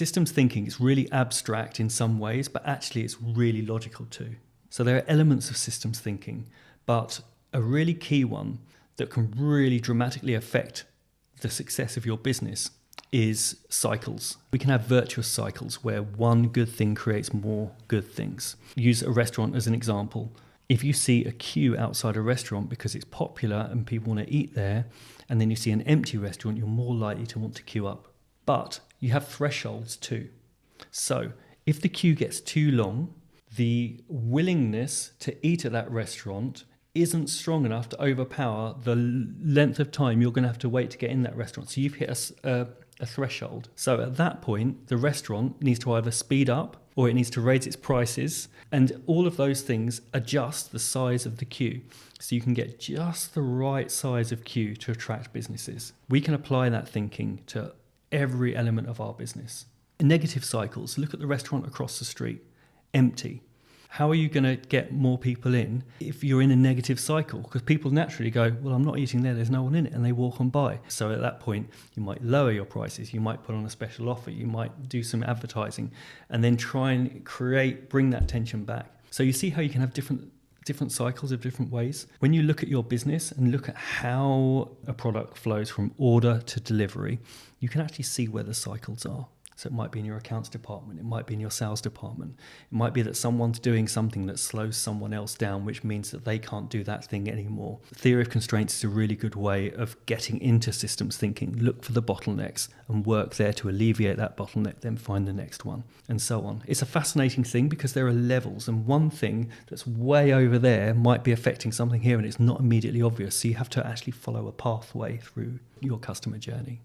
Systems thinking is really abstract in some ways, but actually it's really logical too. So there are elements of systems thinking, but a really key one that can really dramatically affect the success of your business is cycles. We can have virtuous cycles where one good thing creates more good things. Use a restaurant as an example. If you see a queue outside a restaurant because it's popular and people want to eat there, and then you see an empty restaurant, you're more likely to want to queue up. But you have thresholds too. So if the queue gets too long, the willingness to eat at that restaurant isn't strong enough to overpower the length of time you're going to have to wait to get in that restaurant. So you've hit a threshold. So at that point, the restaurant needs to either speed up or it needs to raise its prices. And all of those things adjust the size of the queue. So you can get just the right size of queue to attract businesses. We can apply that thinking to every element of our business. In negative cycles, look at the restaurant across the street, empty. How are you going to get more people in if you're in a negative cycle? Because people naturally go, well, I'm not eating there, there's no one in it, and they walk on by. So at that point, you might lower your prices, you might put on a special offer, you might do some advertising, and then try and bring that tension back. So you see how you can have different cycles of different ways. When you look at your business and look at how a product flows from order to delivery, you can actually see where the cycles are. So it might be in your accounts department, it might be in your sales department. It might be that someone's doing something that slows someone else down, which means that they can't do that thing anymore. Theory of constraints is a really good way of getting into systems thinking. Look for the bottlenecks and work there to alleviate that bottleneck, then find the next one, and so on. It's a fascinating thing because there are levels, and one thing that's way over there might be affecting something here and it's not immediately obvious. So you have to actually follow a pathway through your customer journey.